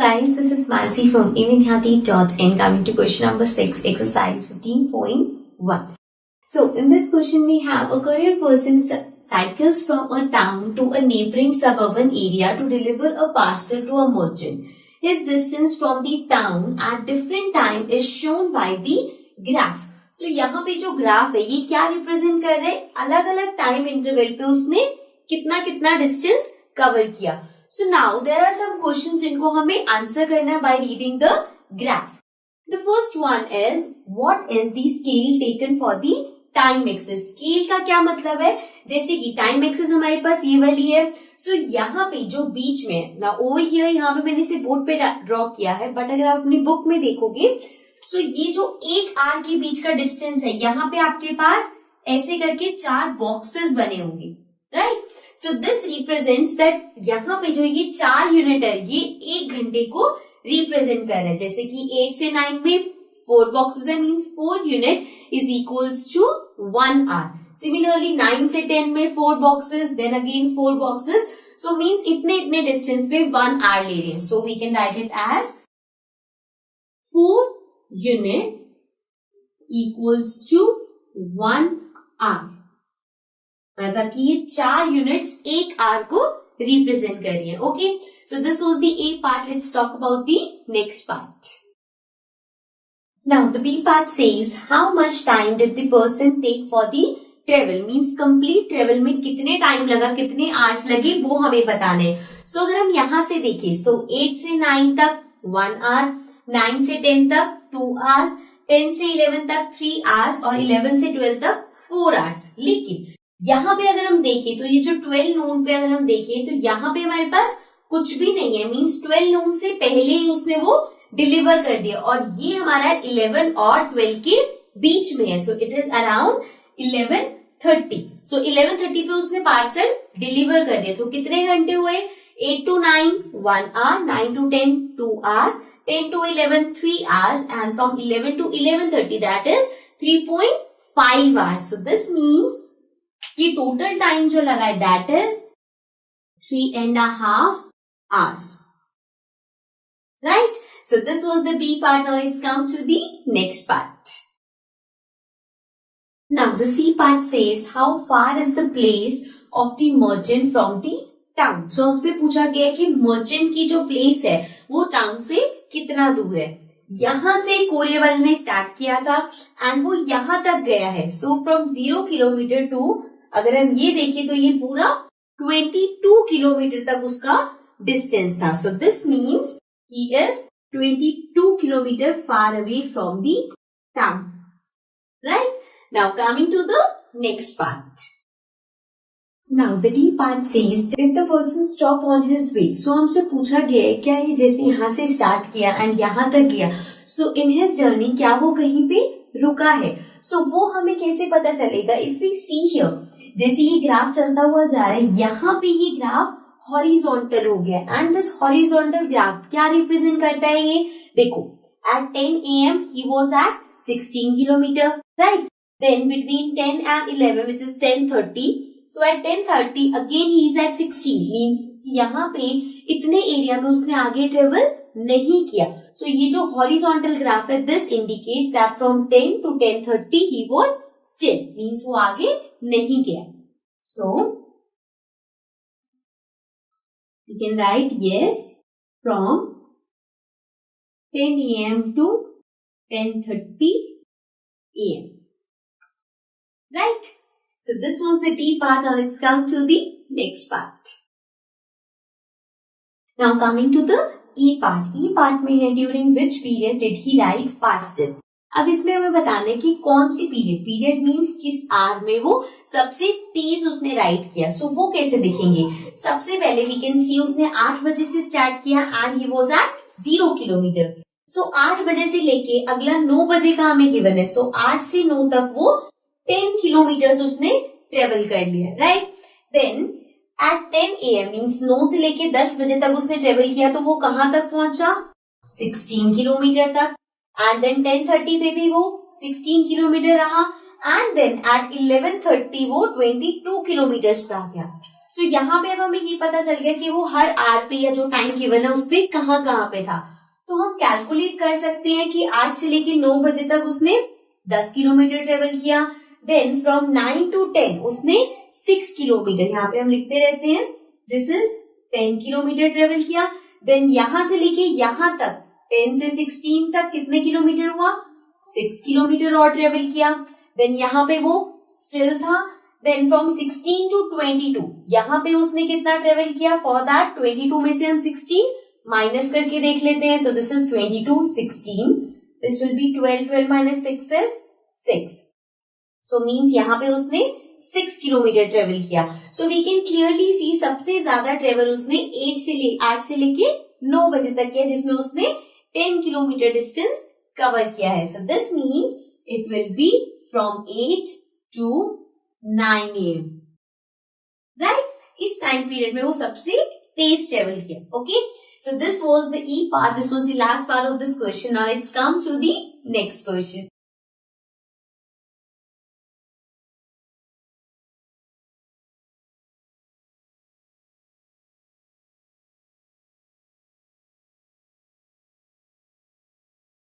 guys, this is Mansi from evidhyati.in. Coming to question number 6, exercise 15.1. So in this question we have a career person cycles from a town to a neighboring suburban area to deliver a parcel to a merchant. His distance from the town at different time is shown by the graph. So यहाँ पे जो graph है ये क्या represent कर रहे हैं, अलग अलग टाइम इंटरवल पे उसने कितना कितना डिस्टेंस कवर किया. So now there are some questions जिनको हमें आंसर करना है by reading the graph. The first one is what is the scale taken for the time axis. Scale का क्या मतलब है, जैसे कि टाइम एक्सिस हमारे पास ये वाली है. सो यहाँ पे जो बीच में ना ओवर हियर, यहाँ पे मैंने इसे बोर्ड पे ड्रॉ किया है, बट अगर आप अपनी बुक में देखोगे सो ये जो एक आर के बीच का डिस्टेंस है, यहाँ पे आपके पास ऐसे करके 4 बॉक्सेस बने होंगे, right. So this represents that यहाँ पे जो ये 4 यूनिट है ये 1 घंटे को रिप्रेजेंट कर रहे हैं. जैसे कि 8 से 9 में 4 बॉक्सेस है, means 4 unit is equals to 1 hour. Similarly 9 से 10 में 4 boxes, then again 4 boxes, so means इतने इतने डिस्टेंस पे 1 आवर ले रहे हैं. So we can write it as 4 unit equals to 1 hour. मतलब कि ये 4 यूनिट्स 1 आवर को रिप्रेजेंट कर रही है. Okay, so this was the A part. Let's talk about the next part. Now the B part says how much time did the person take for the travel, means complete travel में कितने time लगा, कितने hours लगे वो हमें बताने. सो अगर हम यहाँ से देखें, सो 8 से 9 तक 1 आवर, 9 से 10 तक 2 आवर्स, 10 से 11 तक 3 आवर्स और 11 से 12 तक 4 आवर्स. लेकिन यहाँ पे अगर हम देखें तो ये जो 12 नून पे अगर हम देखें तो यहाँ पे हमारे पास कुछ भी नहीं है, मीन्स 12 नून से पहले ही उसने वो डिलीवर कर दिया और ये हमारा 11 और 12 के बीच में है. So it is around 11:30. सो 11:30 पे उसने पार्सल डिलीवर कर दिया. तो कितने घंटे हुए, 8 to 9 1 hour, 9 to 10 2 hours, 10 to 11 3 hours and from 11 to 11:30 that is 3.5 hours. So this means कि टोटल टाइम जो लगा है that is 3.5 hours, right? So this was the B part. Now let's come to the next part. Now the C part says how far is the place of the merchant from the town. So हमसे पूछा गया कि merchant की जो place है वो town से कितना दूर है. यहाँ से कोरियर वाले ने स्टार्ट किया था एंड वो यहाँ तक गया है. So from 0 किलोमीटर टू, अगर हम ये देखें तो ये पूरा 22 किलोमीटर तक उसका डिस्टेंस था. So this means he is 22 kilometer far away from the town, right? Now coming to the next part. Now the D part says did the person stop on his way. So हमसे पूछा गया है क्या ये जैसे यहाँ से start किया एंड यहाँ तक गया, so in his journey क्या वो कहीं पे रुका है. so वो हमें कैसे पता चलेगा, if we see here जैसे ये ग्राफ चलता हुआ जा रहा है, यहाँ पे ये ग्राफ हॉरिजॉन्टल हो गया एंड दिस हॉरिजॉन्टल ग्राफ क्या रिप्रेजेंट करता है, ये देखो at 10 AM he was at 16 kilometre, right. Then between 10 and 11 which is 10:30, so at 10:30 again he is at 16, means यहाँ पे इतने एरिया में उसने आगे ट्रेवल नहीं किया. so ये जो हॉरिजॉन्टल ग्राफ है this indicates that from 10 to 10:30 he was still, means वो आगे नहीं गया. so you can write yes from 10 AM to 10:30 AM, right? So this was the D part. Now let's come to the next part. Now coming to the E part. E part में है during which period did he write fastest. अब इसमें हमें बताना है कि कौन सी period means किस आवर में वो सबसे तेज उसने राइट किया. सो वो कैसे देखेंगे, सबसे पहले वी कैन सी उसने 8 बजे से स्टार्ट किया and he was at 0 kilometre. So 8 बजे से लेके अगला 9 बजे का हमें गिवन है. सो 8 से 9 तक वो 10 किलोमीटर उसने ट्रेवल कर लिया, right. Then at 10 AM means 9 से लेके 10 बजे तक उसने ट्रेवल किया, तो वो कहाँ तक पहुंचा, 16 किलोमीटर तक. एंड देन 10:30 पे भी वो 16 किलोमीटर रहा एंड देन एट 11:30 वो 22 किलोमीटर पे आ गया. सो यहाँ पे अब हमें ये पता चल गया कि वो हर आर पे या जो टाइम गिवन है उस पे कहाँ कहाँ पे था। तो हम कैलकुलेट कर सकते हैं कि 8 से लेके 9 बजे तक उसने 10 किलोमीटर ट्रेवल किया। देन फ्रॉम 9 to 10 उसने 6 किलोमीटर, यहाँ पे हम लिखते रहते हैं दिस इज 10 किलोमीटर ट्रेवल किया। देन यहां से लेके यहां तक 10 से 16 तक कितने किलोमीटर हुआ, 6 किलोमीटर और ट्रेवल किया। देन यहाँ पे वो स्टिल था। देन फ्रॉम 16 to 22 यहाँ पे उसने कितना ट्रेवल किया, फॉर दैट 22 में से हम 16 माइनस करके देख लेते हैं। तो this is 22, 16, this will be 12, 12 minus 6 is 6। So means यहाँ पे उसने 6 किलोमीटर ट्रेवल किया। So we can clearly see सबसे ज्यादा ट्रेवल उसने 8 से लेके 9 बजे तक किया, जिसमें उसने 10 किलोमीटर डिस्टेंस कवर किया है। So this means it will be from 8 to 9 AM, right? इस टाइम पीरियड में वो सबसे तेज ट्रेवल किया। Okay, so this was the E part, this was the last part of this question. Now let's come to the next question.